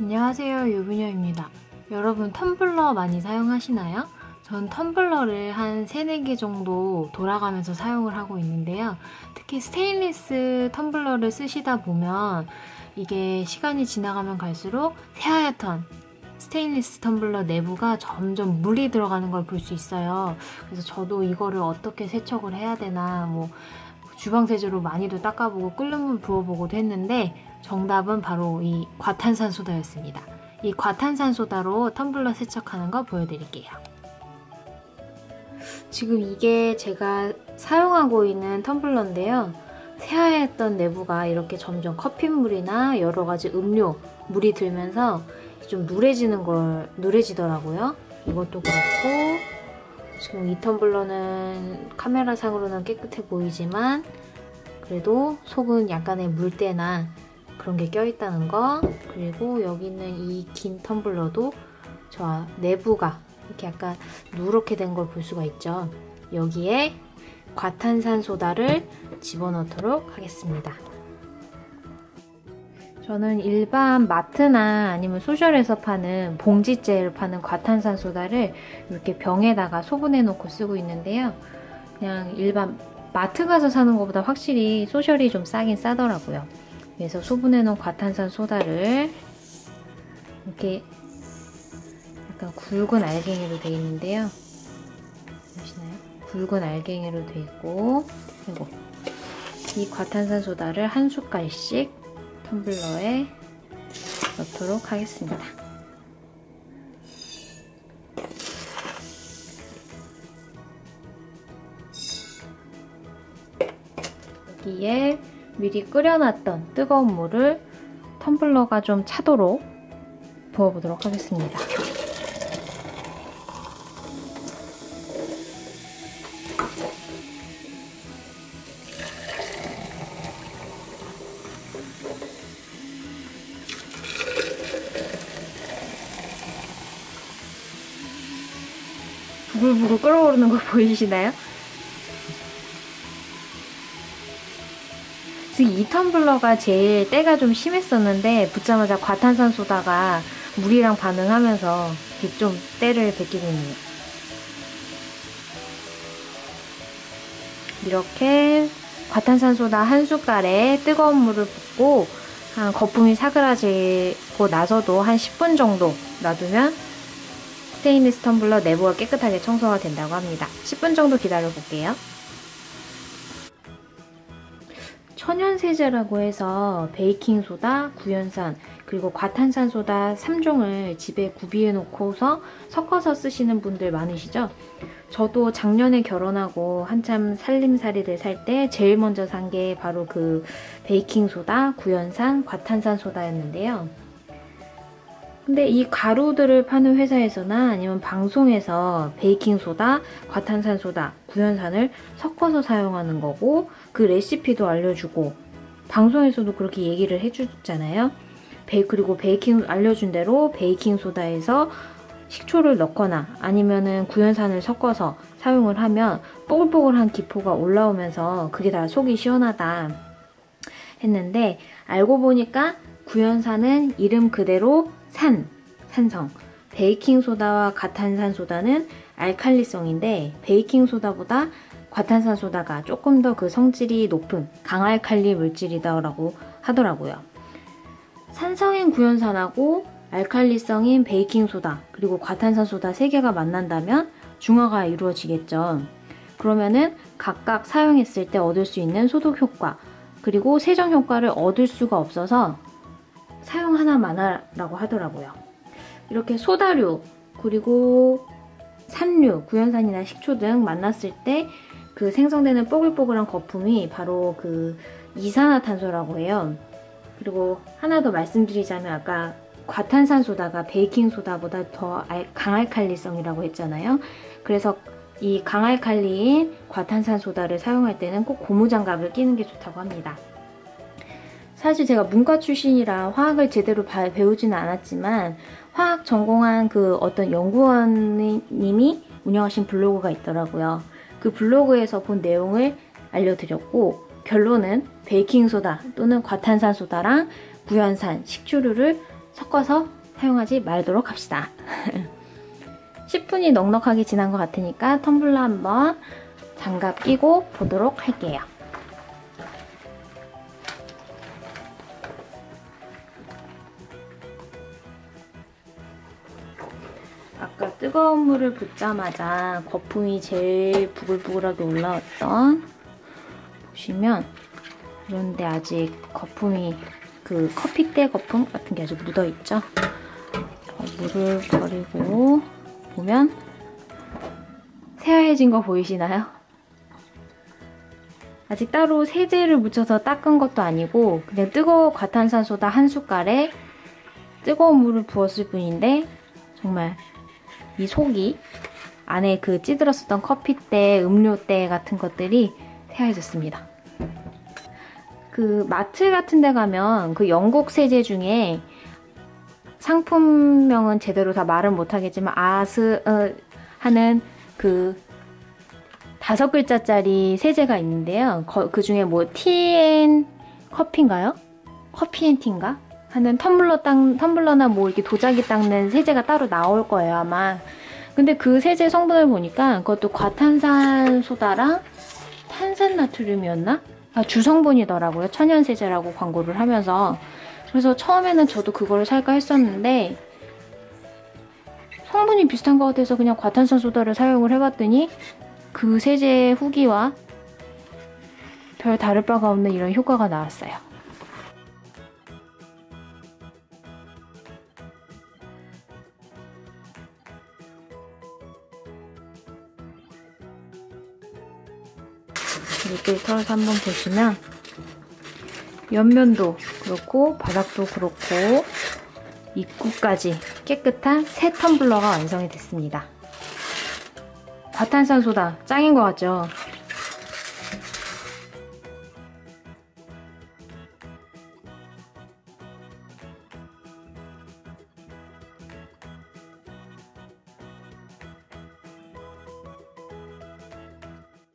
안녕하세요, 유부녀입니다. 여러분 텀블러 많이 사용하시나요? 전 텀블러를 한 3, 4개 정도 돌아가면서 사용을 하고 있는데요. 특히 스테인리스 텀블러를 쓰시다 보면 이게 시간이 지나가면 갈수록 새하얗던 스테인리스 텀블러 내부가 점점 물이 들어가는 걸 볼 수 있어요. 그래서 저도 이거를 어떻게 세척을 해야 되나 주방세제로 많이도 닦아보고 끓는 물 부어보고도 했는데 정답은 바로 이 과탄산소다였습니다. 이 과탄산소다로 텀블러 세척하는 거 보여드릴게요. 지금 이게 제가 사용하고 있는 텀블러인데요. 새하얗던 내부가 이렇게 점점 커피물이나 여러가지 음료, 물이 들면서 좀 누래지더라고요. 이것도 그렇고 지금 이 텀블러는 카메라상으로는 깨끗해 보이지만 그래도 속은 약간의 물때나 그런 게 껴있다는 거, 그리고 여기 있는 이 긴 텀블러도 저 내부가 이렇게 약간 누렇게 된 걸 볼 수가 있죠. 여기에 과탄산소다를 집어넣도록 하겠습니다. 저는 일반 마트나 아니면 소셜에서 파는 봉지째를 파는 과탄산소다를 이렇게 병에다가 소분해 놓고 쓰고 있는데요. 그냥 일반 마트 가서 사는 것보다 확실히 소셜이 좀 싸긴 싸더라고요. 그래서 소분해 놓은 과탄산소다를 이렇게 약간 굵은 알갱이로 되어 있는데요. 보시나요? 굵은 알갱이로 되어 있고, 그리고 이 과탄산소다를 한 숟갈씩 텀블러에 넣도록 하겠습니다. 여기에 미리 끓여놨던 뜨거운 물을 텀블러가 좀 차도록 부어보도록 하겠습니다. 부글부글 끓어오르는 거 보이시나요? 지금 이 텀블러가 제일 때가 좀 심했었는데 붓자마자 과탄산소다가 물이랑 반응하면서 좀 때를 뱉기고 있네요. 이렇게 과탄산소다 한 숟갈에 뜨거운 물을 붓고 한 거품이 사그라지고 나서도 한 10분 정도 놔두면 스테인리스 텀블러 내부가 깨끗하게 청소가 된다고 합니다. 10분 정도 기다려 볼게요. 천연세제라고 해서 베이킹소다, 구연산, 그리고 과탄산소다 3종을 집에 구비해 놓고서 섞어서 쓰시는 분들 많으시죠? 저도 작년에 결혼하고 한참 살림살이를 살 때 제일 먼저 산 게 바로 그 베이킹소다, 구연산, 과탄산소다였는데요. 근데 이 가루들을 파는 회사에서나 아니면 방송에서 베이킹소다, 과탄산소다, 구연산을 섞어서 사용하는 거고 그 레시피도 알려주고 방송에서도 그렇게 얘기를 해주잖아요. 그리고 알려준 대로 베이킹소다에서 식초를 넣거나 아니면은 구연산을 섞어서 사용을 하면 뽀글뽀글한 기포가 올라오면서 그게 다 속이 시원하다 했는데 알고 보니까 구연산은 이름 그대로 산성, 베이킹소다와 과탄산소다는 알칼리성인데 베이킹소다보다 과탄산소다가 조금 더 그 성질이 높은 강알칼리 물질이다라고 하더라고요. 산성인 구연산하고 알칼리성인 베이킹소다 그리고 과탄산소다 3개가 만난다면 중화가 이루어지겠죠. 그러면은 각각 사용했을 때 얻을 수 있는 소독 효과 그리고 세정 효과를 얻을 수가 없어서 사용 하나만하라고 하더라고요. 이렇게 소다류 그리고 산류, 구연산이나 식초 등 만났을 때 그 생성되는 뽀글뽀글한 거품이 바로 그 이산화탄소라고 해요. 그리고 하나 더 말씀드리자면 아까 과탄산소다가 베이킹소다보다 더 강알칼리성이라고 했잖아요. 그래서 이 강알칼리인 과탄산소다를 사용할 때는 꼭 고무장갑을 끼는 게 좋다고 합니다. 사실 제가 문과 출신이라 화학을 제대로 배우지는 않았지만 화학 전공한 그 어떤 연구원님이 운영하신 블로그가 있더라고요. 그 블로그에서 본 내용을 알려드렸고 결론은 베이킹소다 또는 과탄산소다랑 구연산, 식초류를 섞어서 사용하지 말도록 합시다. 10분이 넉넉하게 지난 것 같으니까 텀블러 한번 장갑 끼고 보도록 할게요. 아까 뜨거운 물을 붓자마자 거품이 제일 부글부글하게 올라왔던, 보시면 이런데 아직 거품이, 그 커피때 거품 같은 게 아직 묻어있죠? 물을 버리고 보면 새하얘진 거 보이시나요? 아직 따로 세제를 묻혀서 닦은 것도 아니고 그냥 뜨거운 과탄산소다 한 숟갈에 뜨거운 물을 부었을 뿐인데, 정말 이 속이, 안에 그 찌들었었던 커피때, 음료때 같은 것들이 새하얘졌습니다. 그 마트 같은 데 가면 그 영국 세제 중에 상품명은 제대로 다 말은 못하겠지만 하는 그 5글자짜리 세제가 있는데요. 그 중에 뭐 티앤 커피인가요? 커피앤티인가? 하는 텀블러나 뭐 이렇게 도자기 닦는 세제가 따로 나올 거예요, 아마. 근데 그 세제 성분을 보니까 그것도 과탄산소다랑 탄산나트륨이었나? 주성분이더라고요. 천연세제라고 광고를 하면서. 그래서 처음에는 저도 그거를 살까 했었는데 성분이 비슷한 것 같아서 그냥 과탄산소다를 사용을 해봤더니 그 세제 후기와 별 다를 바가 없는 이런 효과가 나왔어요. 밑을 털어서 한번 보시면 옆면도 그렇고 바닥도 그렇고 입구까지 깨끗한 새 텀블러가 완성이 됐습니다. 과탄산소다 짱인 것 같죠?